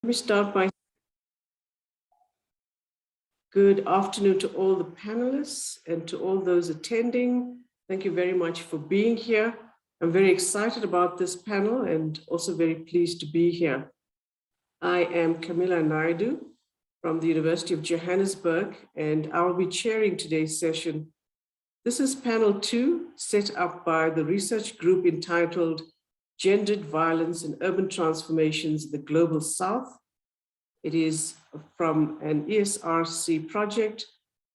Let me start by good afternoon to all the panelists and to all those attending. Thank you very much for being here. I'm very excited about this panel and also very pleased to be here. I am Camilla Naidu from the University of Johannesburg, and I will be chairing today's session. This is panel 2, set up by the research group entitled Gendered Violence and Urban Transformations in the Global South. It is from an ESRC project,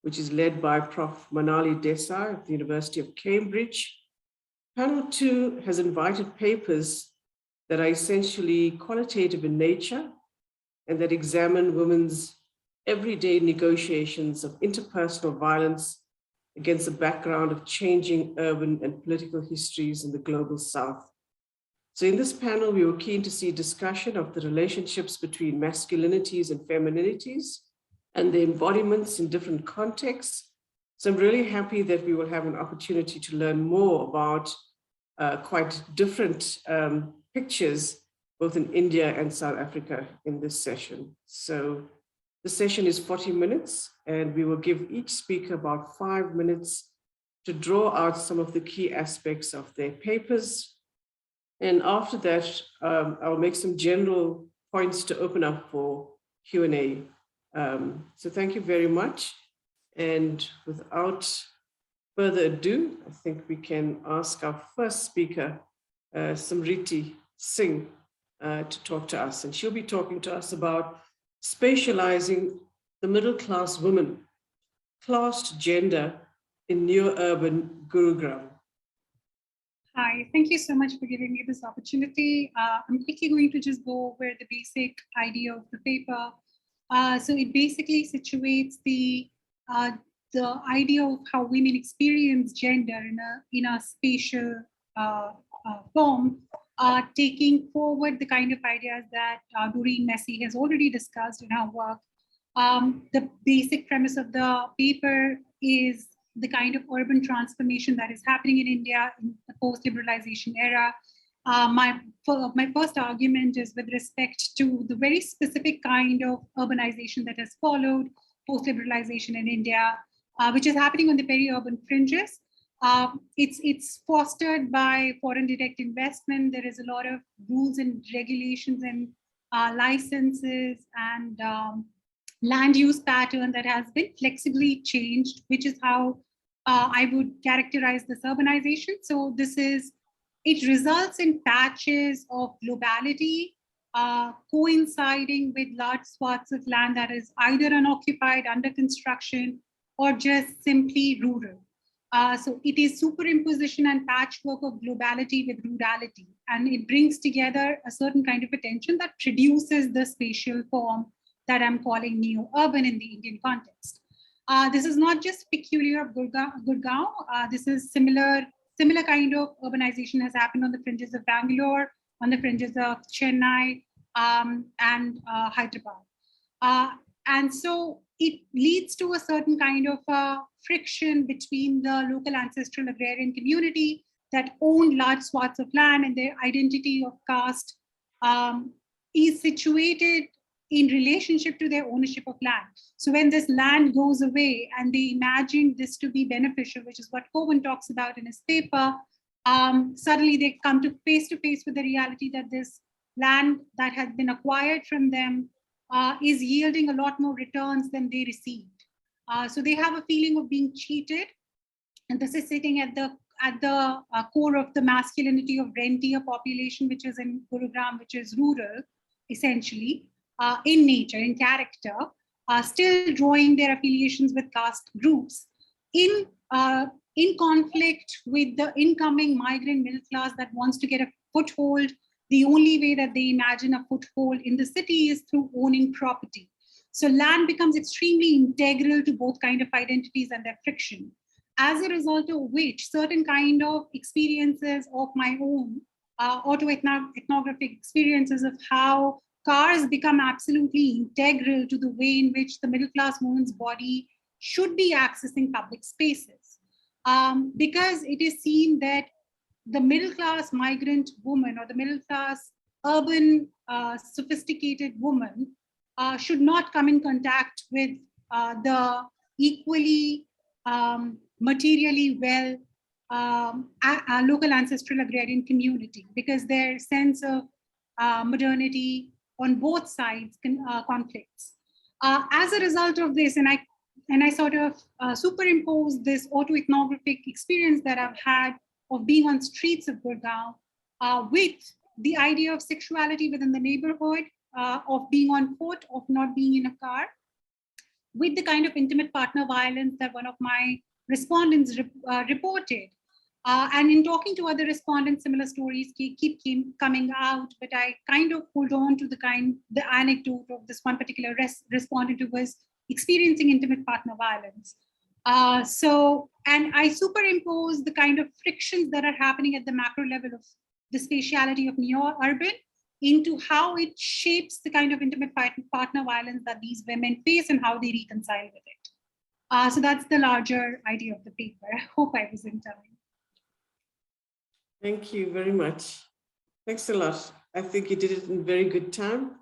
which is led by Prof. Manali Desai of the University of Cambridge. Panel 2 has invited papers that are essentially qualitative in nature and that examine women's everyday negotiations of interpersonal violence against the background of changing urban and political histories in the Global South. So in this panel, we were keen to see discussion of the relationships between masculinities and femininities and the embodiments in different contexts. So I'm really happy that we will have an opportunity to learn more about quite different pictures, both in India and South Africa in this session. So the session is 40 minutes, and we will give each speaker about 5 minutes to draw out some of the key aspects of their papers. And after that, I'll make some general points to open up for Q&A. So thank you very much. And without further ado, I think we can ask our first speaker, Samriti Singh, to talk to us. And she'll be talking to us about spatializing the middle-class woman, class gender in neo-urban Gurugram. Hi, thank you so much for giving me this opportunity. I'm quickly going to just go over the basic idea of the paper. So it basically situates the idea of how women experience gender in a spatial form, taking forward the kind of ideas that Doreen Massey has already discussed in her work. The basic premise of the paper is the kind of urban transformation that is happening in India in the post-liberalization era. My first argument is with respect to the very specific kind of urbanization that has followed post-liberalization in India, which is happening on the peri-urban fringes. It's fostered by foreign direct investment. There is a lot of rules and regulations and licenses and land use pattern that has been flexibly changed, which is how I would characterize this urbanization. So it results in patches of globality coinciding with large swaths of land that is either unoccupied, under construction, or just simply rural. So it is superimposition and patchwork of globality with rurality, and it brings together a certain kind of a tension that produces the spatial form that I'm calling neo-urban in the Indian context. This is not just peculiar of Gurgaon. This is similar kind of urbanization has happened on the fringes of Bangalore, on the fringes of Chennai, and Hyderabad. And so it leads to a certain kind of friction between the local ancestral agrarian community that owned large swaths of land, and their identity of caste is situated in relationship to their ownership of land. So when this land goes away and they imagine this to be beneficial, which is what Cohen talks about in his paper, suddenly they come to face with the reality that this land that has been acquired from them is yielding a lot more returns than they received. So they have a feeling of being cheated. And this is sitting at the core of the masculinity of rentier population, which is in Gurugram, which is rural, essentially. In nature, in character, still drawing their affiliations with caste groups in conflict with the incoming migrant middle class that wants to get a foothold. The only way that they imagine a foothold in the city is through owning property. So land becomes extremely integral to both kind of identities and their friction. As a result of which, certain kind of experiences of my own autoethnographic experiences of how cars become absolutely integral to the way in which the middle class woman's body should be accessing public spaces. Because it is seen that the middle class migrant woman or the middle class urban, sophisticated woman should not come in contact with the equally materially well local ancestral agrarian community, because their sense of modernity on both sides conflicts. As a result of this, and I sort of superimpose this autoethnographic experience that I've had of being on streets of Gurgaon with the idea of sexuality within the neighborhood, of being on foot, of not being in a car, with the kind of intimate partner violence that one of my respondents reported. And in talking to other respondents, similar stories keep coming out, but I kind of hold on to the anecdote of this one particular respondent who was experiencing intimate partner violence. And I superimpose the kind of frictions that are happening at the macro level of the spatiality of neo-urban into how it shapes the kind of intimate partner violence that these women face and how they reconcile with it. So that's the larger idea of the paper. I hope I was in time. Thank you very much. Thanks a lot. I think you did it in very good time.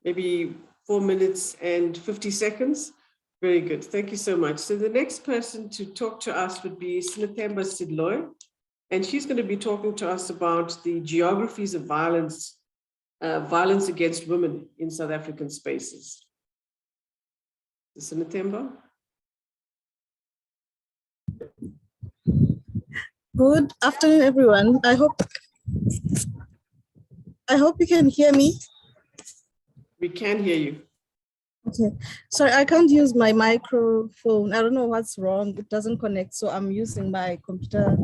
Maybe 4 minutes and 50 seconds. Very good. Thank you so much. So the next person to talk to us would be Sinathemba Sidloy, and she's going to be talking to us about the geographies of violence, violence against women in South African spaces. Sinathemba? Good afternoon, everyone. I hope you can hear me. We can hear you. Okay. Sorry, I can't use my microphone. I don't know what's wrong. It doesn't connect, so I'm using my computer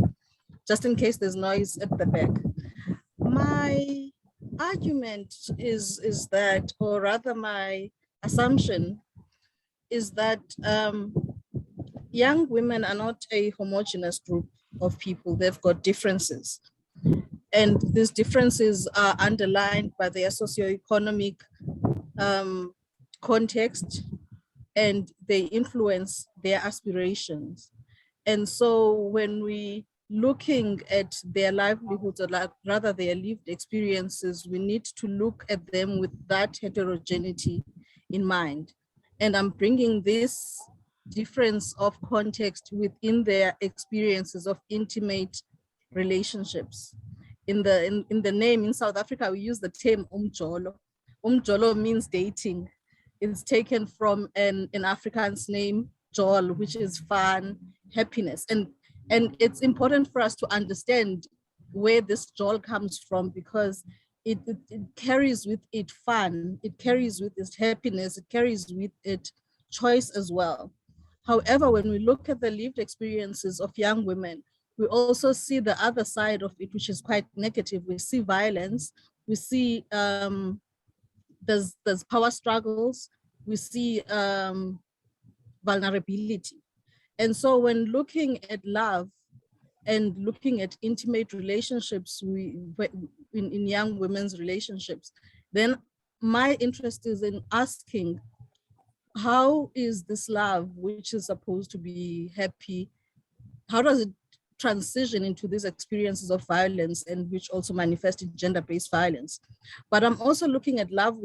just in case there's noise at the back. My argument is that, or rather my assumption is that young women are not a homogeneous group of people. They've got differences. And these differences are underlined by their socioeconomic context, and they influence their aspirations. And so when we looking at their livelihoods, or rather their lived experiences, we need to look at them with that heterogeneity in mind. And I'm bringing this difference of context within their experiences of intimate relationships. In the name in South Africa, we use the term umjolo. Umjolo means dating. It's taken from an Afrikaans name, jol, which is fun, happiness. And it's important for us to understand where this jol comes from, because it carries with it fun, it carries with it happiness, it carries with it choice as well. However, when we look at the lived experiences of young women, we also see the other side of it, which is quite negative. We see violence, we see there's power struggles, we see vulnerability. And so when looking at love and looking at intimate relationships in young women's relationships, then my interest is in asking, how is this love, which is supposed to be happy, how does it transition into these experiences of violence, and which also manifest in gender-based violence? But I'm also looking at love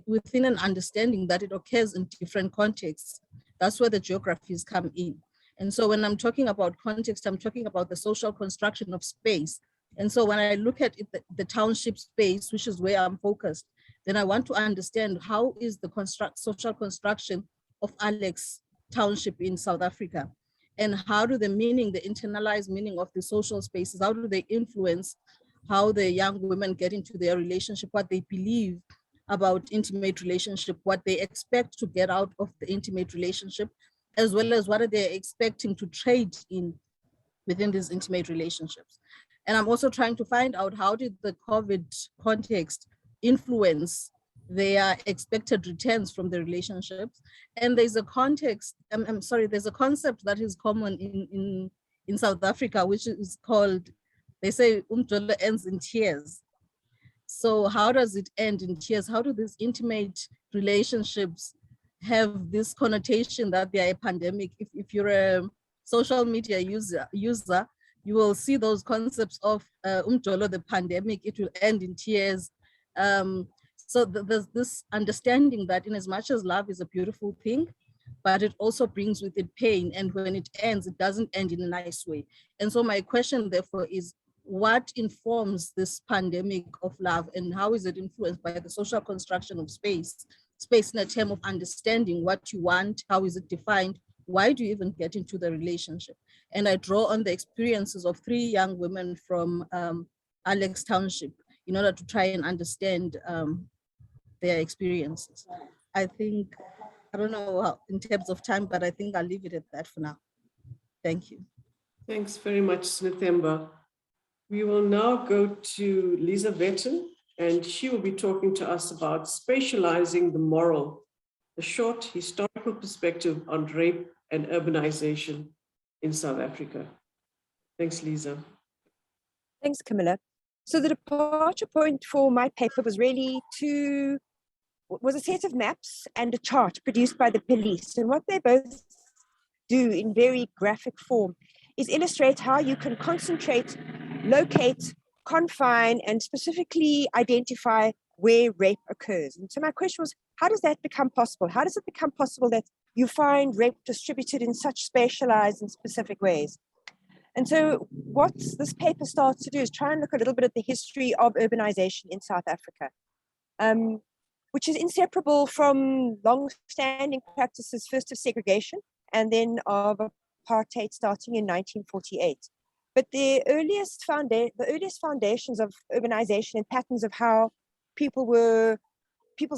within an understanding that it occurs in different contexts. That's where the geographies come in. And so when I'm talking about context, I'm talking about the social construction of space. And so when I look at it, the township space, which is where I'm focused, then I want to understand how is the social construction of Alex Township in South Africa, and how do the internalized meaning of the social spaces, how do they influence how the young women get into their relationship, what they believe about intimate relationship, what they expect to get out of the intimate relationship, as well as what are they expecting to trade in within these intimate relationships. And I'm also trying to find out, how did the COVID context influence their expected returns from the relationships? And there's a context, there's a concept that is common in South Africa, which is called, they say, umjolo ends in tears. So how does it end in tears? How do these intimate relationships have this connotation that they are a pandemic? If you're a social media user, you will see those concepts of umjolo, the pandemic, it will end in tears. So there's this understanding that in as much as love is a beautiful thing, but it also brings with it pain. And when it ends, it doesn't end in a nice way. And so my question therefore is, what informs this pandemic of love, and how is it influenced by the social construction of space in a term of understanding what you want, how is it defined, why do you even get into the relationship? And I draw on the experiences of 3 young women from Alex Township in order to try and understand their experiences. I think, I don't know how, in terms of time, but I think I'll leave it at that for now. Thank you. Thanks very much, Snithemba. We will now go to Lisa Vetten, and she will be talking to us about spatializing the moral, a short historical perspective on rape and urbanization in South Africa. Thanks, Lisa. Thanks, Camilla. So the departure point for my paper was really was a set of maps and a chart produced by the police. And what they both do in very graphic form is illustrate how you can concentrate, locate, confine, and specifically identify where rape occurs. And so my question was, how does that become possible? How does it become possible that you find rape distributed in such specialized and specific ways? And so what this paper starts to do is try and look a little bit at the history of urbanization in South Africa, which is inseparable from long-standing practices, first of segregation and then of apartheid starting in 1948. But the earliest foundations of urbanization and patterns of how people's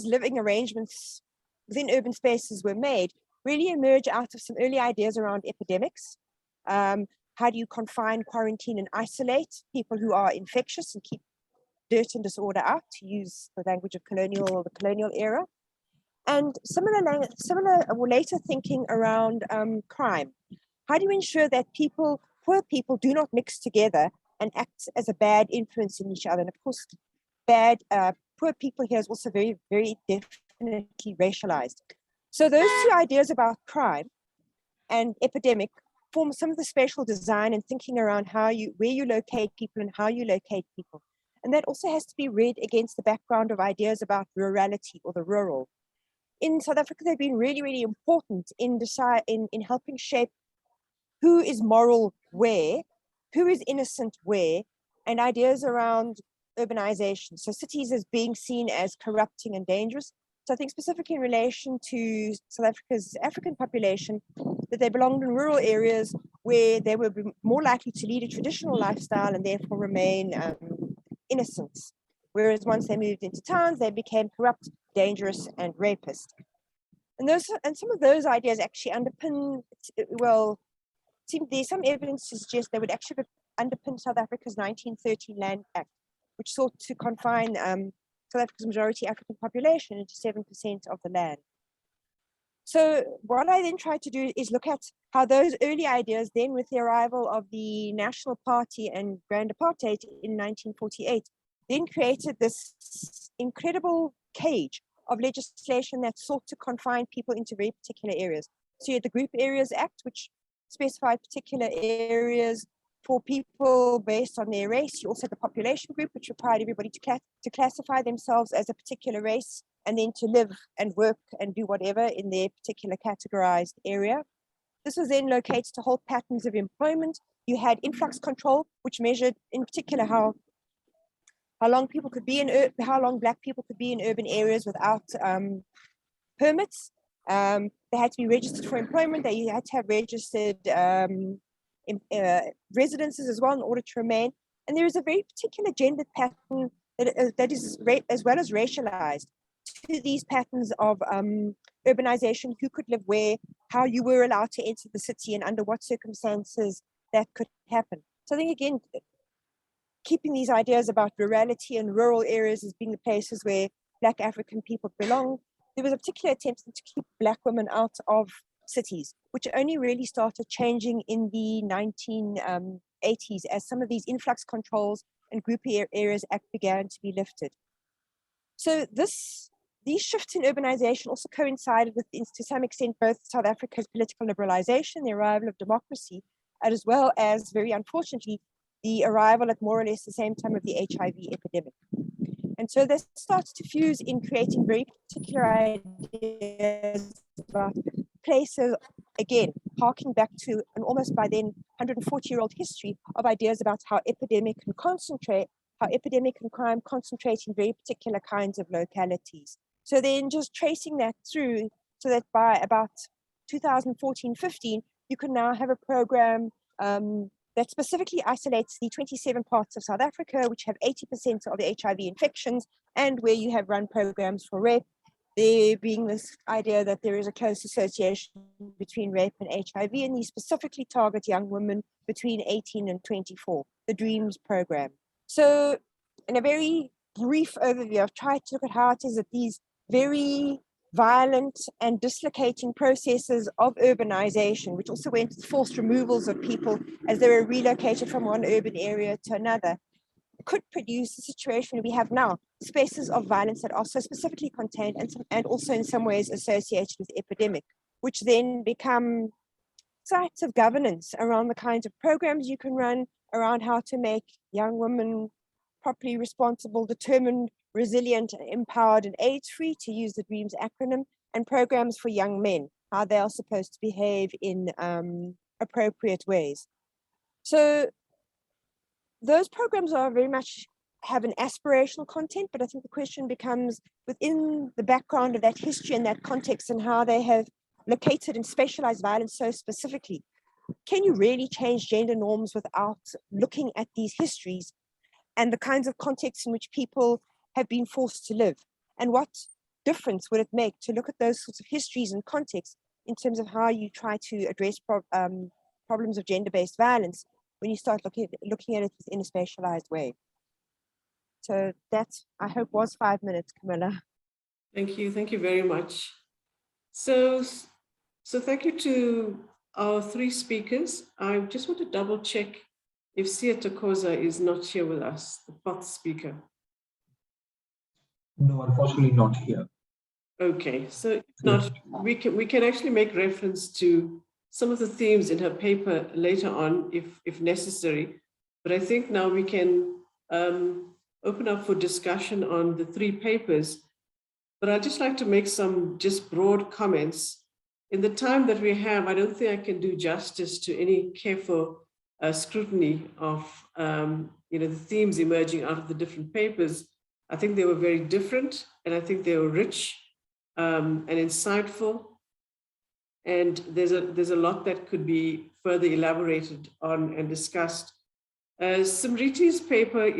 living arrangements within urban spaces were made really emerge out of some early ideas around epidemics. How do you confine, quarantine, and isolate people who are infectious and keep dirt and disorder out, to use the language of the colonial era? And similar or later thinking around crime. How do you ensure that poor people do not mix together and act as a bad influence in each other? And of course, poor people here is also very, very definitely racialized. So those 2 ideas about crime and epidemic form some of the spatial design and thinking around where you locate people and how you locate people. And that also has to be read against the background of ideas about rurality or the rural. In South Africa, they've been really, really important in helping shape who is moral where, who is innocent where, and ideas around urbanization. So cities as being seen as corrupting and dangerous. So I think specifically in relation to South Africa's African population, that they belonged in rural areas where they were more likely to lead a traditional lifestyle and therefore remain innocent. Whereas once they moved into towns, they became corrupt, dangerous, and rapist. And some of those ideas actually underpin, there's some evidence to suggest they would actually underpin South Africa's 1913 Land Act, which sought to confine South Africa's majority African population into 7% of the land. So what I then tried to do is look at how those early ideas, then with the arrival of the National Party and Grand Apartheid in 1948, then created this incredible cage of legislation that sought to confine people into very particular areas. So you had the Group Areas Act, which specified particular areas for people based on their race. You also had the population group, which required everybody to classify themselves as a particular race and then to live and work and do whatever in their particular categorized area. This was then located to hold patterns of employment. You had influx control, which measured in particular how long people could be how long Black people could be in urban areas without permits. They had to be registered for employment. They had to have registered residences as well in order to remain. And there is a very particular gendered pattern that is as well as racialized to these patterns of urbanization, who could live where, how you were allowed to enter the city, and under what circumstances that could happen. So I think, again, keeping these ideas about rurality and rural areas as being the places where Black African people belong, there was a particular attempt to keep Black women out of cities, which only really started changing in the 1980s as some of these influx controls and Group Areas Act began to be lifted. So these shifts in urbanization also coincided with, to some extent, both South Africa's political liberalization, the arrival of democracy, as well as, very unfortunately, the arrival at more or less the same time of the HIV epidemic. And so this starts to fuse in creating very particular ideas about places, again, harking back to an almost by then 140-year-old history of ideas about how epidemic and crime concentrate in very particular kinds of localities. So then just tracing that through so that by about 2014-15, you can now have a program that specifically isolates the 27 parts of South Africa, which have 80% of the HIV infections, and where you have run programs for rape, there being this idea that there is a close association between rape and HIV, and these specifically target young women between 18 and 24, the DREAMS program. So in a very brief overview, I've tried to look at how it is that these very violent and dislocating processes of urbanization, which also went with forced removals of people as they were relocated from one urban area to another, could produce a situation we have now, spaces of violence that are so specifically contained and also in some ways associated with the epidemic, which then become sites of governance around the kinds of programs you can run, around how to make young women properly responsible, determined, resilient, empowered, and AIDS-free, to use the DREAMS acronym, and programs for young men, how they are supposed to behave in appropriate ways. So those programs are very much have an aspirational content, but I think the question becomes, within the background of that history and that context and how they have located and specialized violence so specifically, can you really change gender norms without looking at these histories and the kinds of contexts in which people have been forced to live? And what difference would it make to look at those sorts of histories and contexts in terms of how you try to address problems of gender-based violence when you start looking at it in a spatialized way? So that, I hope, was 5 minutes, Camilla. Thank you very much. So thank you to our three speakers. I just want to double check if Sia Tokoza is not here with us, the fourth speaker. No, unfortunately not here. Okay, so if not, we can actually make reference to some of the themes in her paper later on if necessary. But I think now we can open up for discussion on the three papers. But I'd just like to make some just broad comments. In the time that we have, I don't think I can do justice to any careful scrutiny of the themes emerging out of the different papers. I think they were very different, and I think they were rich and insightful. And there's a lot that could be further elaborated on and discussed. Simriti's paper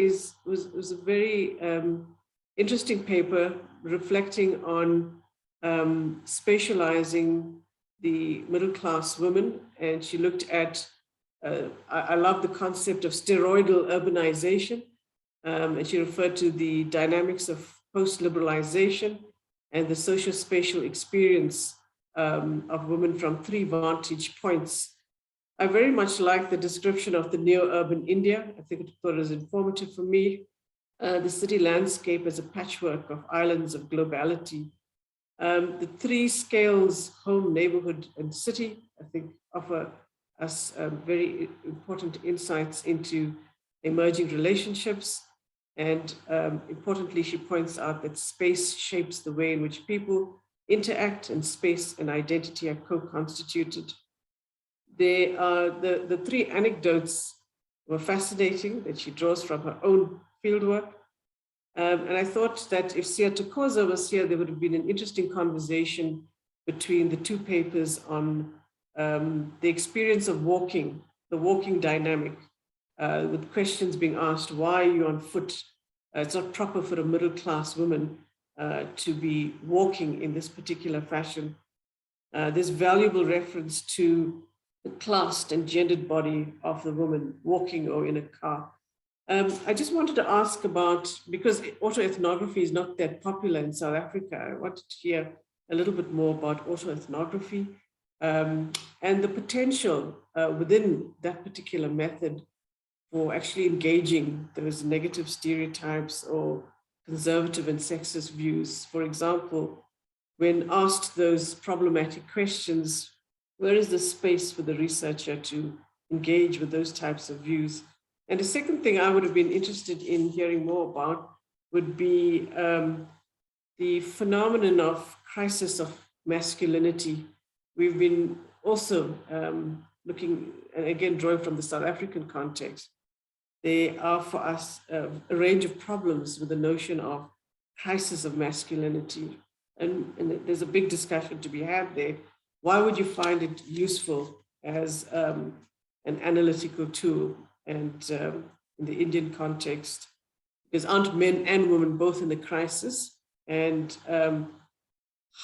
was a very interesting paper, reflecting on spatializing the middle-class women. And she looked at, I love the concept of steroidal urbanization. And she referred to the dynamics of post-liberalization and the socio-spatial experience of women from three vantage points. I very much like the description of the neo-urban India. I thought it was informative for me. The city landscape as a patchwork of islands of globality. The three scales, home, neighborhood, and city, I think offer us very important insights into emerging relationships. And importantly, she points out that space shapes the way in which people interact, and space and identity are co-constituted. The three anecdotes were fascinating that she draws from her own fieldwork. And I thought that if Sia Tokoza was here, there would have been an interesting conversation between the two papers on the experience of walking, the walking dynamic, with questions being asked, why are you on foot? It's not proper for a middle-class woman to be walking in this particular fashion. There's valuable reference to the classed and gendered body of the woman walking or in a car. I just wanted to ask about, because autoethnography is not that popular in South Africa, I wanted to hear a little bit more about autoethnography and the potential within that particular method for actually engaging those negative stereotypes or conservative and sexist views. For example, when asked those problematic questions, where is the space for the researcher to engage with those types of views. And the second thing I would have been interested in hearing more about would be the phenomenon of crisis of masculinity. We've been also looking, and again, drawing from the South African context. There are for us a range of problems with the notion of crisis of masculinity. And there's a big discussion to be had there. Why would you find it useful as an analytical tool? And in the Indian context, because aren't men and women both in the crisis? And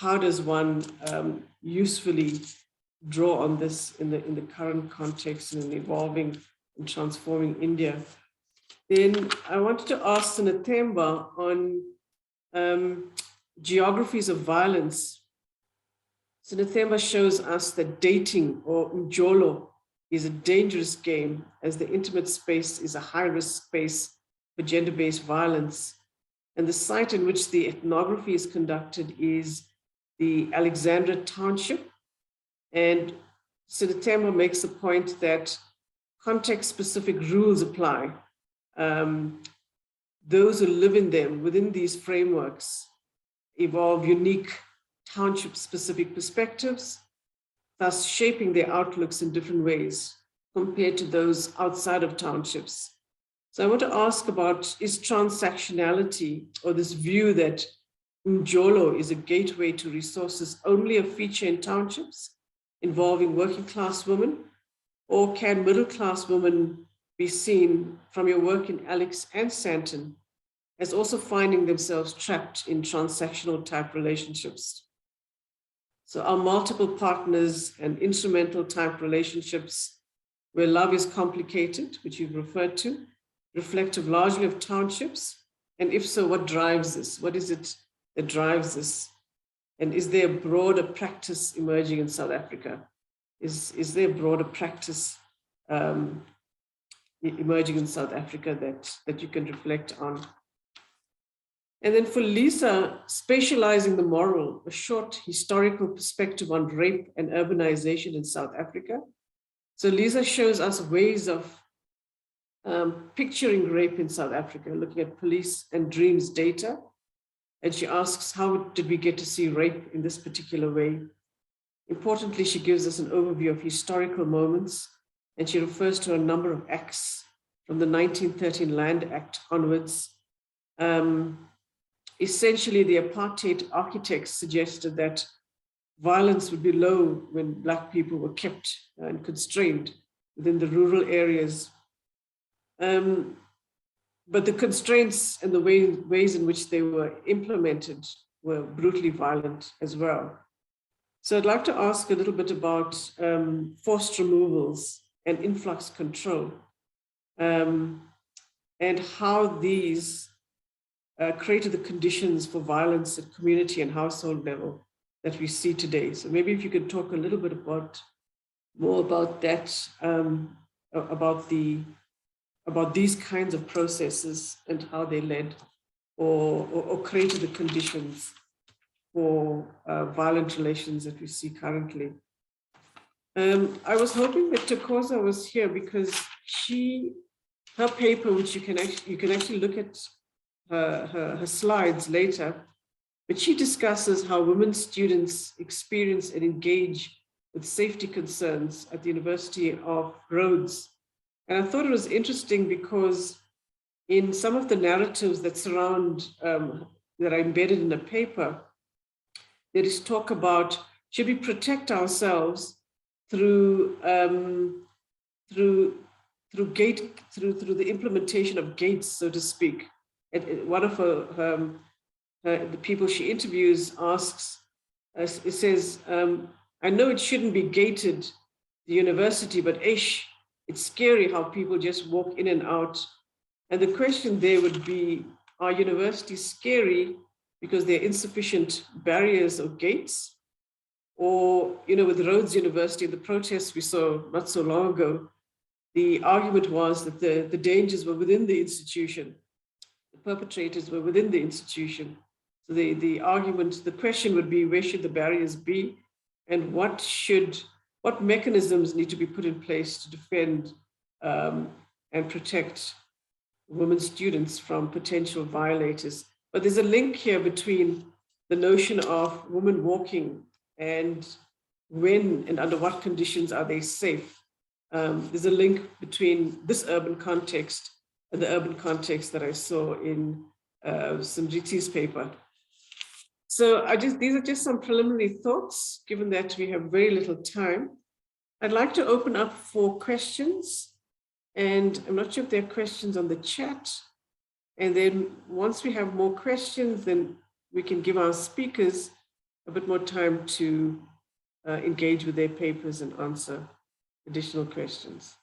how does one usefully draw on this in the current context and in evolving and transforming India? Then I wanted to ask Sinathemba on geographies of violence. Sinathemba shows us that dating, or mjolo, is a dangerous game, as the intimate space is a high-risk space for gender-based violence. And the site in which the ethnography is conducted is the Alexandra Township. And Sinathemba makes the point that context-specific rules apply. Those who live in them, within these frameworks, evolve unique township-specific perspectives, thus shaping their outlooks in different ways compared to those outside of townships. So I want to ask about, is transactionality, or this view that mjolo is a gateway to resources, only a feature in townships involving working class women? Or can middle class women be seen from your work in Alex and Santon as also finding themselves trapped in transactional type relationships? So are multiple partners and instrumental type relationships where love is complicated, which you've referred to, reflective largely of townships? And if so, what drives this? What is it that drives this? And is there a broader practice emerging in South Africa? Is there a broader practice emerging in South Africa that you can reflect on? And then for Lisa, spatializing the moral, a short historical perspective on rape and urbanization in South Africa. So Lisa shows us ways of picturing rape in South Africa, looking at police and dreams data. And she asks, how did we get to see rape in this particular way? Importantly, she gives us an overview of historical moments, and she refers to a number of acts from the 1913 Land Act onwards. Essentially, the apartheid architects suggested that violence would be low when Black people were kept and constrained within the rural areas. But the constraints and the ways in which they were implemented were brutally violent as well. So I'd like to ask a little bit about forced removals and influx control, and how these created the conditions for violence at community and household level that we see today. So maybe if you could talk a little bit more about that, about these kinds of processes and how they led or created the conditions for violent relations that we see currently. I was hoping that Thokoza was here because her paper, which you can actually look at her slides later, but she discusses how women students experience and engage with safety concerns at the University of Rhodes. And I thought it was interesting because in some of the narratives that surround, that are embedded in the paper, there is talk about, should we protect ourselves through the implementation of gates, so to speak. One of the people she interviews asks, it says, I know it shouldn't be gated, the university, but it's scary how people just walk in and out. And the question there would be, are universities scary because there are insufficient barriers or gates? Or, with Rhodes University, the protests we saw not so long ago, the argument was that the dangers were within the institution. The perpetrators were within the institution. So the question would be, where should the barriers be? And what should what mechanisms need to be put in place to defend and protect women students from potential violators. But there's a link here between the notion of women walking and when and under what conditions are they safe. There's a link between this urban context and the urban context that I saw in Samjiti's paper. So these are just some preliminary thoughts, given that we have very little time. I'd like to open up for questions, and I'm not sure if there are questions on the chat. And then once we have more questions, then we can give our speakers a bit more time to engage with their papers and answer additional questions.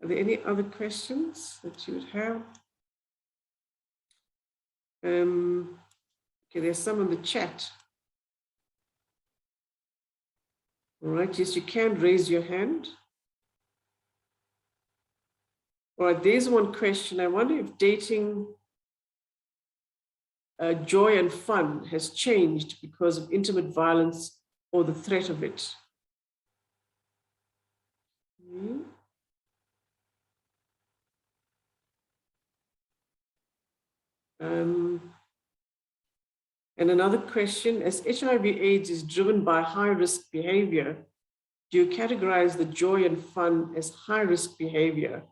Are there any other questions that you would have? Okay, there's some in the chat. All right, yes, you can raise your hand. All right, there's one question. I wonder if dating joy and fun has changed because of intimate violence or the threat of it. And another question, as HIV/AIDS is driven by high-risk behavior, do you categorize the joy and fun as high-risk behavior,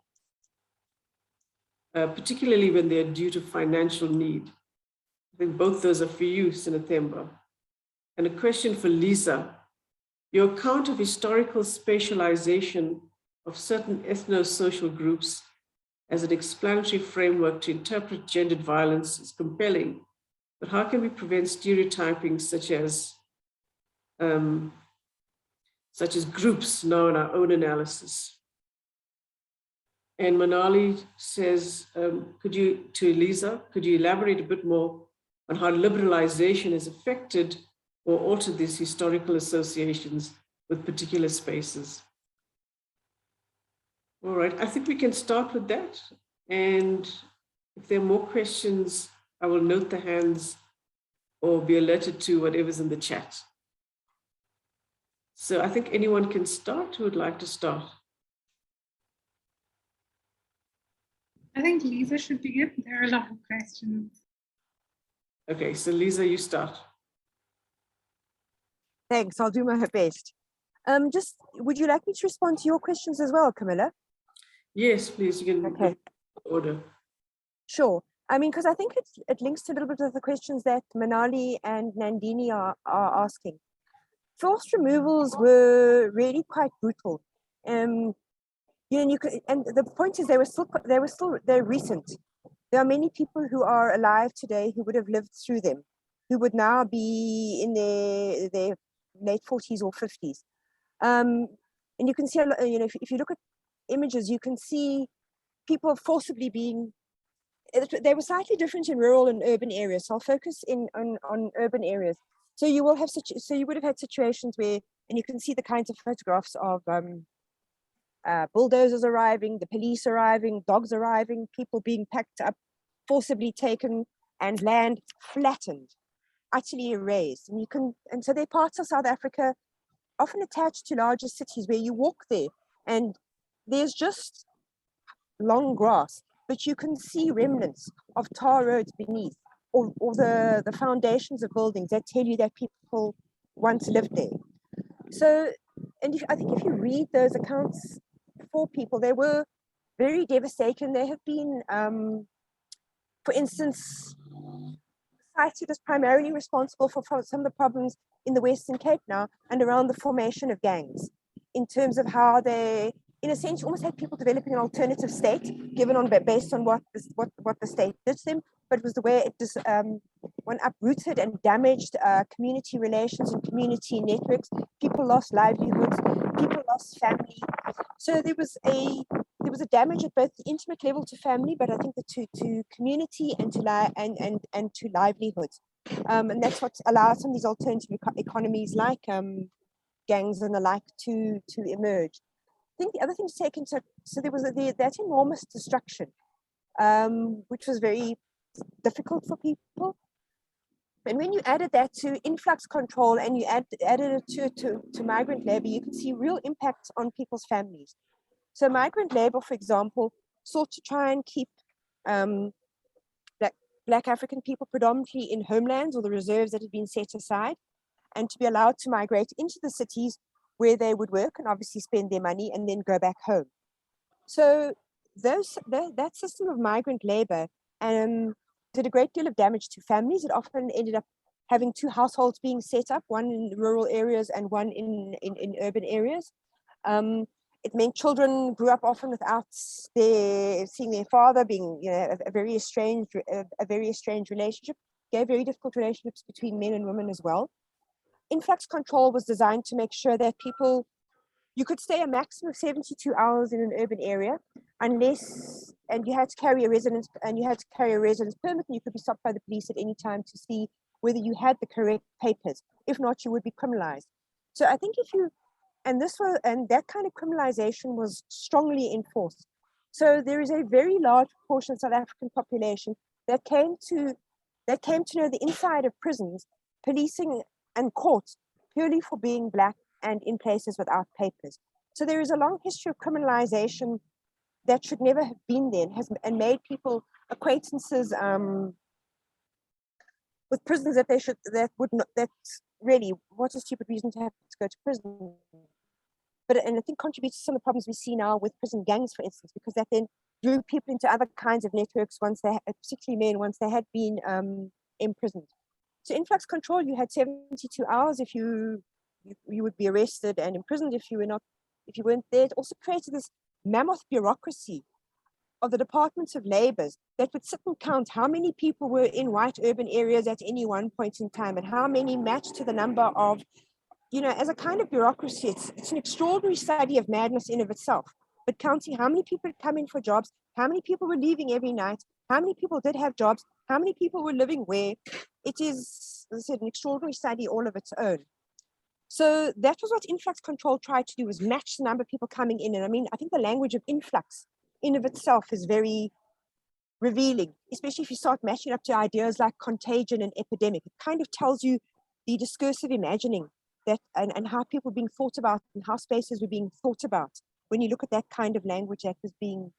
particularly when they're due to financial need? I think both those are for you, Sinathemba. And a question for Lisa. Your account of historical spatialization of certain ethno-social groups as an explanatory framework to interpret gendered violence is compelling, but how can we prevent stereotyping such as groups now in our own analysis? And Manali says, to Elisa, could you elaborate a bit more on how liberalization has affected or altered these historical associations with particular spaces? All right, I think we can start with that. And if there are more questions, I will note the hands or be alerted to whatever's in the chat. So I think anyone can start who would like to start. I think Lisa should begin. There are a lot of questions. Okay, so Lisa, you start. Thanks, I'll do my best. Just, would you like me to respond to your questions as well, Camilla? Yes, please, you can. Okay. Order. Sure. I mean, because I think it links to a little bit of the questions that Manali and Nandini are asking. Forced removals were really quite brutal. You know, and the point is they're recent. There are many people who are alive today who would have lived through them, who would now be in their late 40s or 50s. And you can see, you know, if you look at images, you can see people forcibly being, they were slightly different in rural and urban areas. So I'll focus on urban areas. So you will have you would have had situations where, and you can see the kinds of photographs of bulldozers arriving, the police arriving, dogs arriving, people being packed up, forcibly taken, and land flattened, utterly erased. And so there are parts of South Africa often attached to larger cities where you walk there and there's just long grass, but you can see remnants of tar roads beneath, or the foundations of buildings that tell you that people once lived there. So, and I think if you read those accounts for people, they were very devastating. They have been, for instance, cited as primarily responsible for some of the problems in the Western Cape now and around the formation of gangs, in terms of how they, in a sense, almost had people developing an alternative state, based on what the state did to them, but it was the way it just one uprooted and damaged community relations and community networks. People lost livelihoods, people lost family. So there was a damage at both the intimate level to family, but I think to community and to livelihoods. And that's what allows some of these alternative economies like gangs and the like to emerge. I think the other thing to take into, so there was that enormous destruction, which was very difficult for people. And when you added that to influx control and you added it to migrant labor, you can see real impacts on people's families. So migrant labor, for example, sought to try and keep Black African people predominantly in homelands or the reserves that had been set aside, and to be allowed to migrate into the cities where they would work and obviously spend their money and then go back home. So that system of migrant labor did a great deal of damage to families. It often ended up having two households being set up, one in rural areas and one in urban areas. It meant children grew up often without seeing their father, being a very estranged relationship. Gave very difficult relationships between men and women as well. Influx control was designed to make sure that you could stay a maximum of 72 hours in an urban area, and you had to carry a residence permit, and you could be stopped by the police at any time to see whether you had the correct papers. If not, you would be criminalized. So I think that kind of criminalization was strongly enforced. So there is a very large portion of South African population that came to know the inside of prisons, policing and courts purely for being Black and in places without papers. So there is a long history of criminalization that should never have been there, and made people acquaintances with prisons that's really, what a stupid reason to have to go to prison. And I think contributes to some of the problems we see now with prison gangs, for instance, because that then drew people into other kinds of networks particularly men, once they had been imprisoned. So influx control, you had 72 hours if you would be arrested and imprisoned if you weren't there. It also created this mammoth bureaucracy of the departments of labor that would sit and count how many people were in white urban areas at any one point in time, and how many matched to the number of, as a kind of bureaucracy, it's an extraordinary study of madness in of itself. But counting how many people had come in for jobs, how many people were leaving every night, how many people did have jobs, how many people were living where, it is, as I said, an extraordinary study all of its own. So that was what influx control tried to do, was match the number of people coming in. And I mean, I think the language of influx in of itself is very revealing, especially if you start matching up to ideas like contagion and epidemic. It kind of tells you the discursive imagining that and how people were being thought about and how spaces were being thought about when you look at that kind of language that was being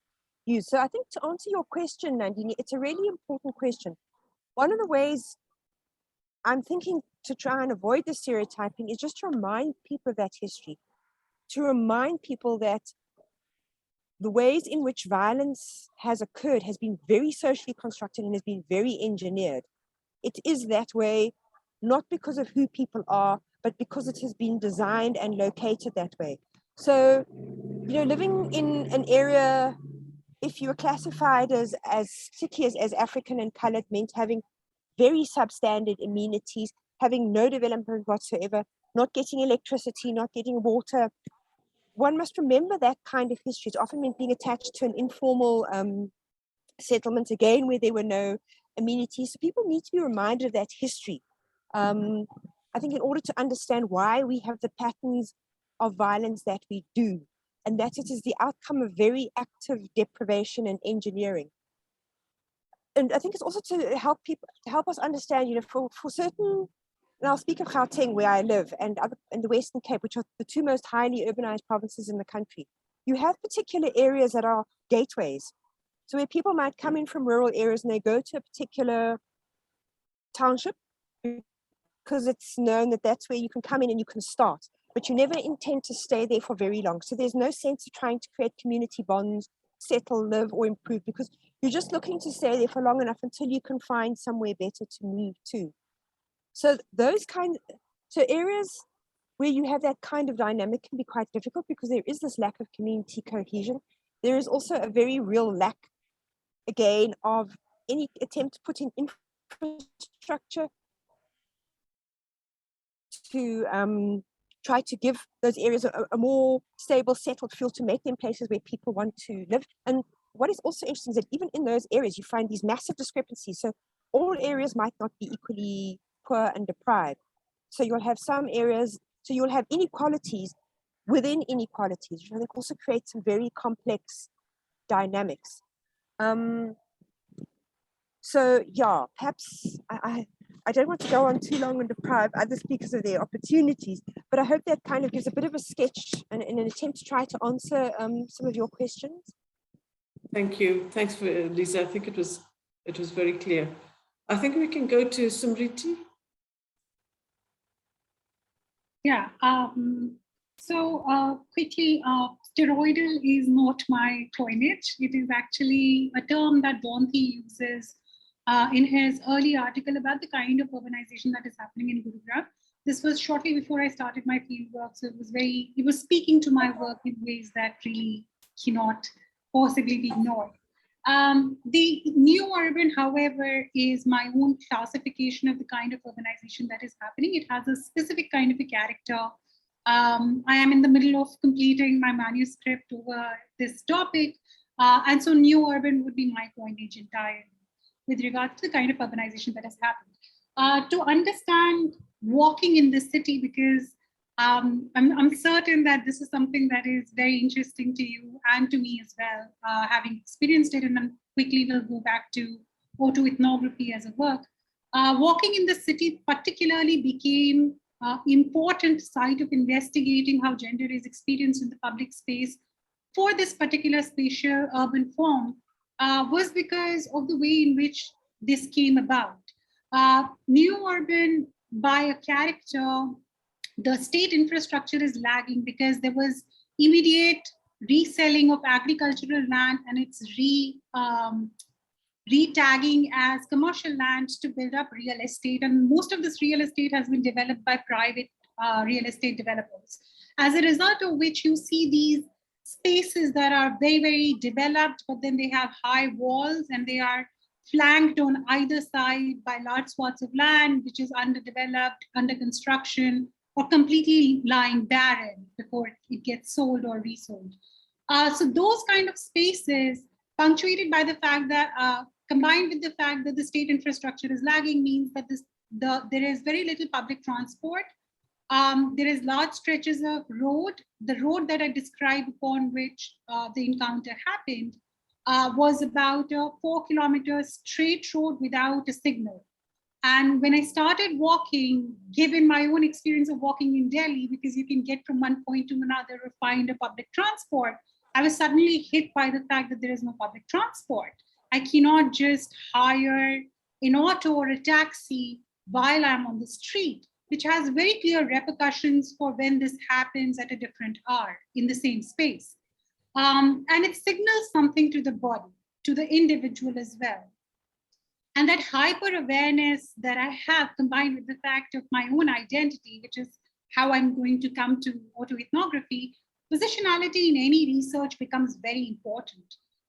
used. So I think, to answer your question, Nandini, it's a really important question. One of the ways I'm thinking to try and avoid the stereotyping is just to remind people of that history, to remind people that the ways in which violence has occurred has been very socially constructed and has been very engineered. It is that way, not because of who people are, but because it has been designed and located that way. So, living in an area, if you were classified as particularly as African and colored, meant having very substandard amenities, having no development whatsoever, not getting electricity, not getting water. One must remember that kind of history. It often meant being attached to an informal settlement, again, where there were no amenities. So people need to be reminded of that history. I think in order to understand why we have the patterns of violence that we do, and that it is the outcome of very active deprivation and engineering. And I think it's also to help us understand, for certain, and I'll speak of Gauteng, where I live, and the Western Cape, which are the two most highly urbanized provinces in the country. You have particular areas that are gateways. So where people might come in from rural areas and they go to a particular township because it's known that that's where you can come in and you can start, but you never intend to stay there for very long. So there's no sense of trying to create community bonds, settle, live, or improve, because you're just looking to stay there for long enough until you can find somewhere better to move to. So areas where you have that kind of dynamic can be quite difficult because there is this lack of community cohesion. There is also a very real lack, again, of any attempt to put in infrastructure to try to give those areas a more stable, settled feel, to make them places where people want to live. And what is also interesting is that even in those areas, you find these massive discrepancies. So all areas might not be equally poor and deprived. So you'll have some areas, so you'll have inequalities within inequalities, which I think also creates some very complex dynamics. So yeah, perhaps I don't want to go on too long and deprive other speakers of their opportunities, but I hope that kind of gives a bit of a sketch and in an attempt to try to answer some of your questions. Thank you. Thanks for Lisa. I think it was very clear. I think we can go to Smriti. Yeah. So quickly, steroidal is not my coinage. It is actually a term that Donthi uses in his early article about the kind of urbanization that is happening in Gurugram. This was shortly before I started my field work, so it was speaking to my work in ways that really cannot possibly be ignored. The new urban, however, is my own classification of the kind of urbanization that is happening. It has a specific kind of a character. I am in the middle of completing my manuscript over this topic. And so new urban would be my coinage entirely with regard to the kind of urbanization that has happened. To understand walking in the city, because I'm certain that this is something that is very interesting to you and to me as well, having experienced it, and then quickly we'll go back to autoethnography as a work. Walking in the city particularly became important site of investigating how gender is experienced in the public space for this particular spatial urban form was because of the way in which this came about. New urban, by a character, the state infrastructure is lagging because there was immediate reselling of agricultural land and its retagging as commercial land to build up real estate. And most of this real estate has been developed by private real estate developers. As a result of which you see these spaces that are very, very developed, but then they have high walls and they are flanked on either side by large swaths of land, which is underdeveloped, under construction, or completely lying barren before it gets sold or resold. So those kind of spaces, punctuated by the fact that, combined with the fact that the state infrastructure is lagging, means that there is very little public transport. There is large stretches of road. The road that I described upon which the encounter happened was about a 4 kilometer straight road without a signal. And when I started walking, given my own experience of walking in Delhi, because you can get from one point to another or find a public transport, I was suddenly hit by the fact that there is no public transport. I cannot just hire an auto or a taxi while I'm on the street, which has very clear repercussions for when this happens at a different hour in the same space. And it signals something to the body, to the individual as well. And that hyper awareness that I have, combined with the fact of my own identity, which is how I'm going to come to autoethnography, positionality in any research becomes very important.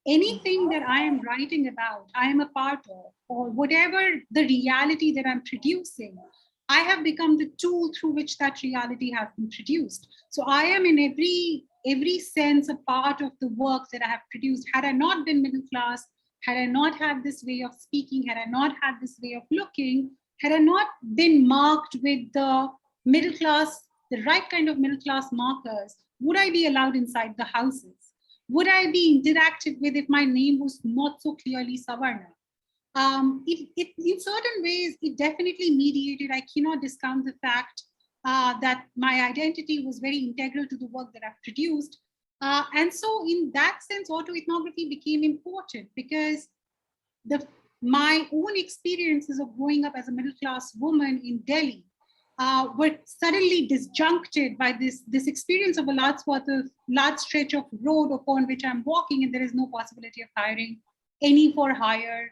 Anything that I am writing about, I am a part of, or whatever the reality that I'm producing, I have become the tool through which that reality has been produced. So I am in every sense a part of the work that I have produced. Had I not been middle class, had I not had this way of speaking, had I not had this way of looking, had I not been marked with the middle class, the right kind of middle class markers, would I be allowed inside the houses? Would I be interacted with if my name was not so clearly Savarna? In certain ways, it definitely mediated. I cannot discount the fact that my identity was very integral to the work that I've produced. And so in that sense, autoethnography became important because my own experiences of growing up as a middle-class woman in Delhi were suddenly disjuncted by this experience of a large stretch of road upon which I'm walking, and there is no possibility of hiring any for hire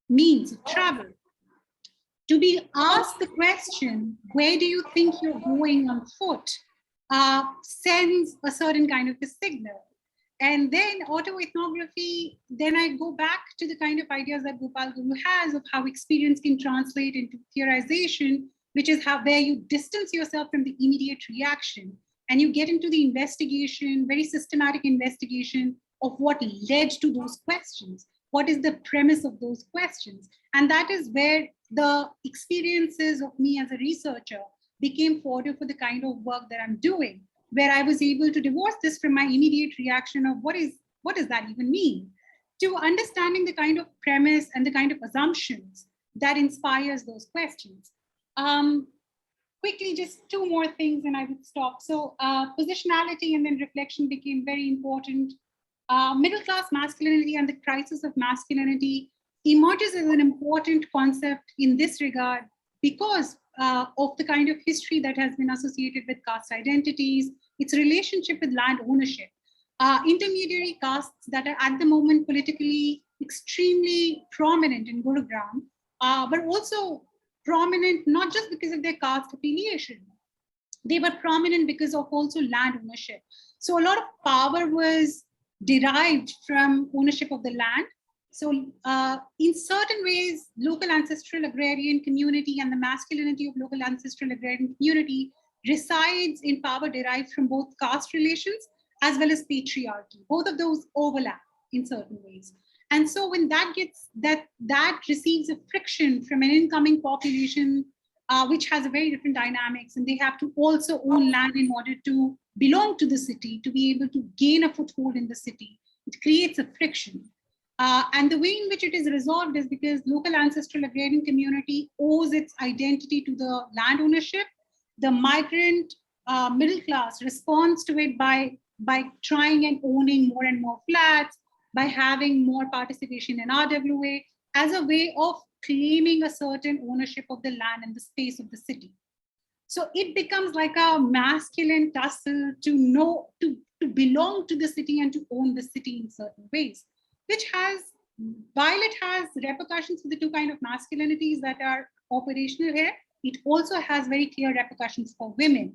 means of travel. To be asked the question, where do you think you're going on foot, sends a certain kind of a signal. And then autoethnography, then I go back to the kind of ideas that Gopal Guru has of how experience can translate into theorization, which is where you distance yourself from the immediate reaction and you get into the investigation, very systematic investigation of what led to those questions. What is the premise of those questions? And that is where the experiences of me as a researcher became fodder for the kind of work that I'm doing, where I was able to divorce this from my immediate reaction of what does that even mean, to understanding the kind of premise and the kind of assumptions that inspires those questions. Quickly, just two more things and I would stop. So positionality and then reflection became very important. Middle-class masculinity and the crisis of masculinity emerges as an important concept in this regard because of the kind of history that has been associated with caste identities, its relationship with land ownership. Intermediary castes that are at the moment politically extremely prominent in Gurugram, but also prominent not just because of their caste affiliation. They were prominent because of also land ownership. So a lot of power was derived from ownership of the land. So in certain ways, local ancestral agrarian community and the masculinity of local ancestral agrarian community resides in power derived from both caste relations as well as patriarchy. Both of those overlap in certain ways. And so when that gets, that receives a friction from an incoming population, which has a very different dynamics, and they have to also own land in order to belong to the city, to be able to gain a foothold in the city, it creates a friction. And the way in which it is resolved is because local ancestral agrarian community owes its identity to the land ownership. The migrant middle class responds to it by trying and owning more and more flats, by having more participation in RWA as a way of claiming a certain ownership of the land and the space of the city. So it becomes like a masculine tussle to belong to the city and to own the city in certain ways, which has, while it has repercussions for the two kind of masculinities that are operational here, it also has very clear repercussions for women.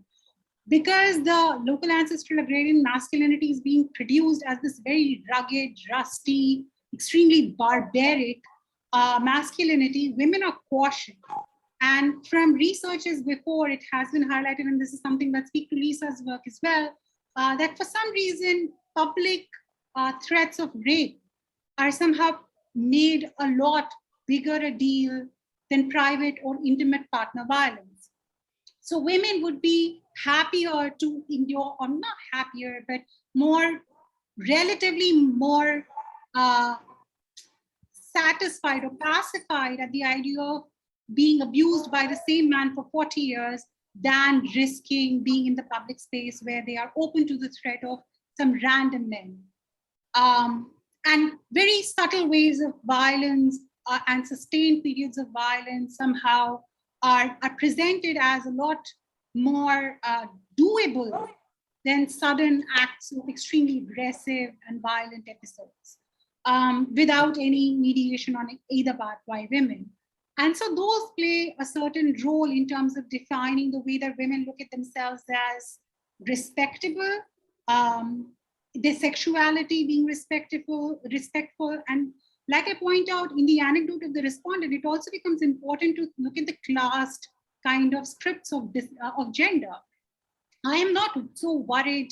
Because the local ancestral agrarian masculinity is being produced as this very rugged, rusty, extremely barbaric masculinity, women are cautioned. And from researches before, it has been highlighted, and this is something that speaks to Lisa's work as well, that for some reason, public threats of rape are somehow made a lot bigger a deal than private or intimate partner violence. So women would be happier to endure, or not happier, but more, relatively more satisfied or pacified at the idea of being abused by the same man for 40 years than risking being in the public space where they are open to the threat of some random men. And very subtle ways of violence and sustained periods of violence somehow are presented as a lot more doable than sudden acts of extremely aggressive and violent episodes without any mediation on either part by women. And so those play a certain role in terms of defining the way that women look at themselves as respectable, their sexuality being respectful, and like I point out in the anecdote of the respondent, it also becomes important to look at the classed kind of scripts of gender. I am not so worried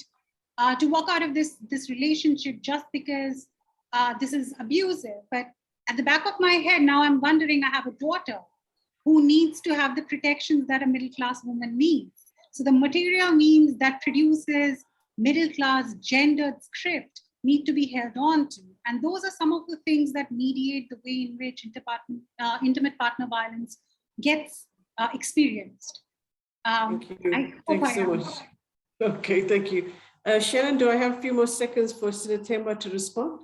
to walk out of this relationship just because this is abusive, but at the back of my head now I'm wondering, I have a daughter who needs to have the protections that a middle-class woman needs. So the material means that produces middle-class gendered script need to be held on to. And those are some of the things that mediate the way in which intimate partner violence gets experienced. Thank you. Thanks so much. Okay, thank you. Shannon, do I have a few more seconds for Sinatemba to respond?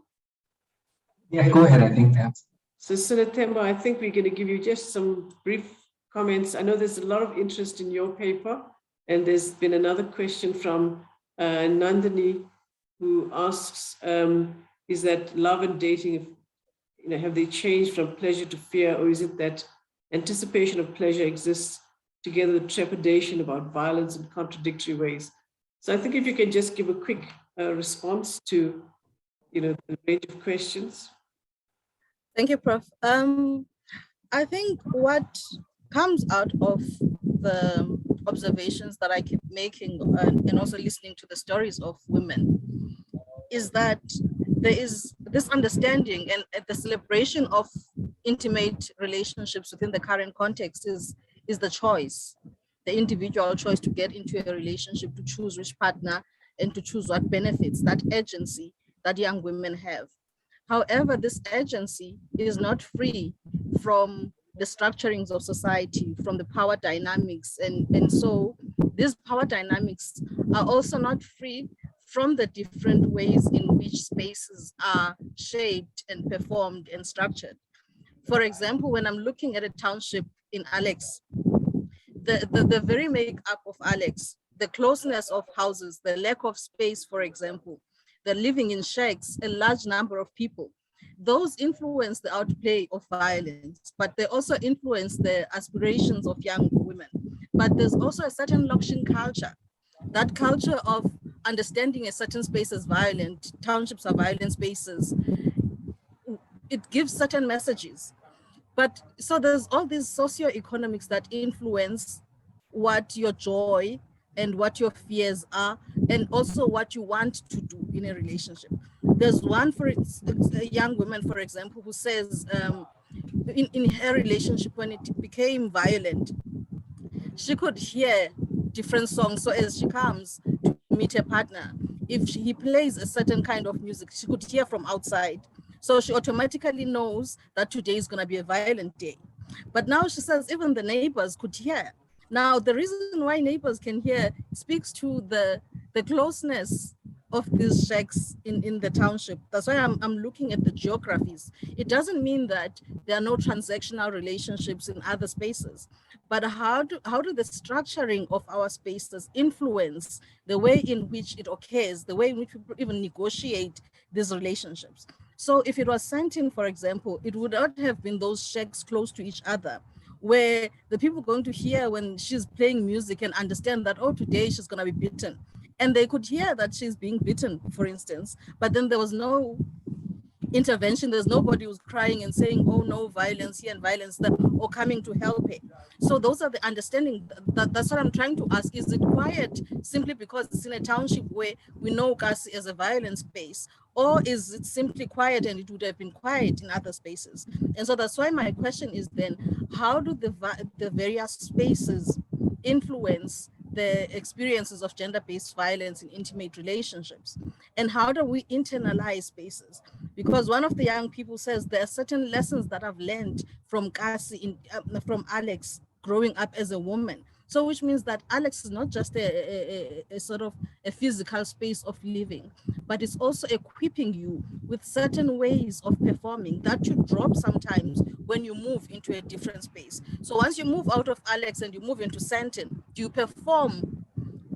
Yeah, go ahead, I think that's. So Sinatemba, I think we're going to give you just some brief comments. I know there's a lot of interest in your paper, and there's been another question from Nandini, who asks, is that love and dating, have they changed from pleasure to fear, or is it that anticipation of pleasure exists together with trepidation about violence in contradictory ways? So I think if you can just give a quick response to, the range of questions. Thank you, Prof. I think what comes out of the observations that I keep making and also listening to the stories of women is that there is this understanding and the celebration of intimate relationships within the current context is the choice, the individual choice to get into a relationship, to choose which partner and to choose what benefits, that agency that young women have. However, this agency is not free from the structurings of society, from the power dynamics. And so these power dynamics are also not free from the different ways in which spaces are shaped and performed and structured. For example, when I'm looking at a township in Alex, the very makeup of Alex, the closeness of houses, the lack of space, for example, the living in shacks, a large number of people, those influence the outplay of violence, but they also influence the aspirations of young women. But there's also a certain Lokshin culture, that culture of understanding a certain space as violent, townships are violent spaces. It gives certain messages. But so there's all these socioeconomics that influence what your joy and what your fears are, and also what you want to do in a relationship. There's one for a young woman, for example, who says in her relationship, when it became violent, she could hear different songs. So as she comes to meet her partner, if he plays a certain kind of music, she could hear from outside. So she automatically knows that today is going to be a violent day. But now she says even the neighbors could hear. Now, the reason why neighbors can hear speaks to the closeness of these shacks in the township. That's why I'm looking at the geographies. It doesn't mean that there are no transactional relationships in other spaces, but how do the structuring of our spaces influence the way in which it occurs, the way in which people even negotiate these relationships? So if it was Santin, for example, it would not have been those shacks close to each other, where the people going to hear when she's playing music and understand that, oh, today she's going to be beaten. And they could hear that she's being beaten, for instance, but then there was no intervention. There's nobody who's crying and saying, oh, no, violence here and violence there, or coming to help her. So those are the understanding. That's what I'm trying to ask. Is it quiet simply because it's in a township where we know Kasi as a violent space? Or is it simply quiet and it would have been quiet in other spaces? And so that's why my question is then, how do the various spaces influence the experiences of gender-based violence in intimate relationships? And how do we internalize spaces? Because one of the young people says there are certain lessons that I've learned from Kasi, from Alex, growing up as a woman. So which means that Alex is not just a sort of a physical space of living, but it's also equipping you with certain ways of performing that you drop sometimes when you move into a different space. So once you move out of Alex and you move into Santin, do you perform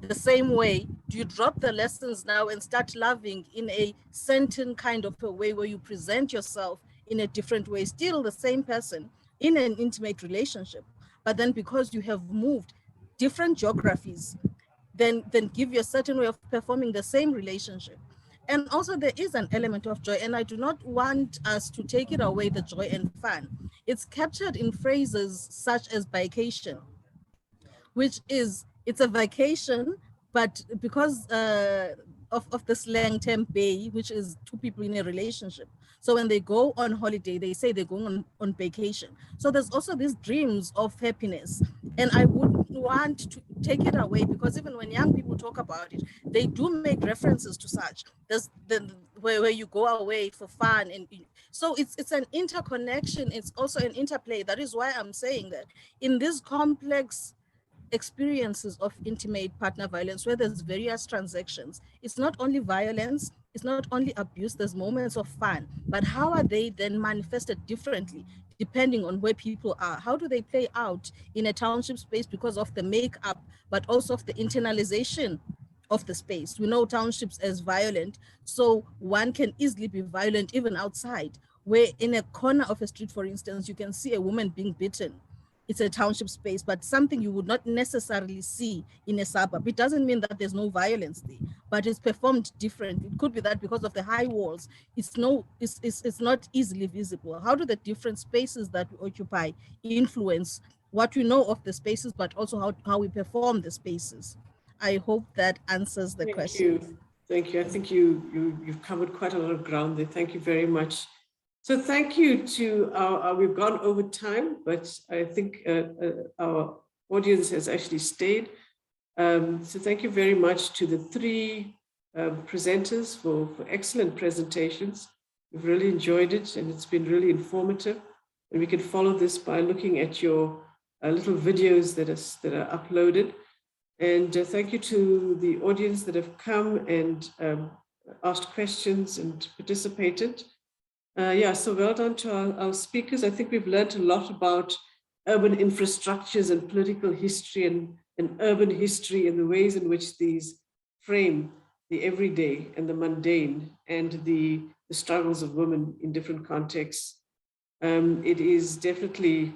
the same way? Do you drop the lessons now and start loving in a Santin kind of a way where you present yourself in a different way, still the same person in an intimate relationship, but then because you have moved different geographies, then give you a certain way of performing the same relationship? And also there is an element of joy, and I do not want us to take it away, the joy and fun. It's captured in phrases such as vacation, which is, it's a vacation, but because of the slang term bay, which is two people in a relationship. So when they go on holiday, they say they're going on vacation. So there's also these dreams of happiness. And I wouldn't want to take it away, because even when young people talk about it, they do make references to such. There's where you go away for fun. And so it's an interconnection. It's also an interplay. That is why I'm saying that in this complex experiences of intimate partner violence, where there's various transactions, it's not only violence, it's not only abuse, there's moments of fun, but how are they then manifested differently depending on where people are? How do they play out in a township space because of the makeup, but also of the internalization of the space? We know townships as violent, so one can easily be violent even outside, where in a corner of a street, for instance, you can see a woman being beaten. It's a township space, but something you would not necessarily see in a suburb. It doesn't mean that there's no violence there, but it's performed different. It could be that because of the high walls, it's not easily visible. How do the different spaces that we occupy influence what we know of the spaces, but also how we perform the spaces? I hope that answers the question. Thank you. I think you've covered quite a lot of ground there. Thank you very much. So thank you to we've gone over time, but I think our audience has actually stayed. So thank you very much to the three presenters for excellent presentations. We've really enjoyed it, and it's been really informative. And we can follow this by looking at your little videos that are uploaded. And thank you to the audience that have come and asked questions and participated. Yeah, so well done to our speakers. I think we've learned a lot about urban infrastructures and political history and urban history and the ways in which these frame the everyday and the mundane and the struggles of women in different contexts. It is definitely,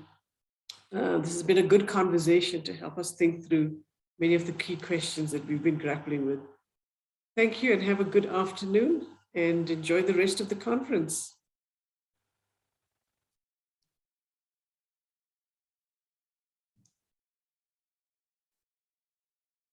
this has been a good conversation to help us think through many of the key questions that we've been grappling with. Thank you and have a good afternoon and enjoy the rest of the conference.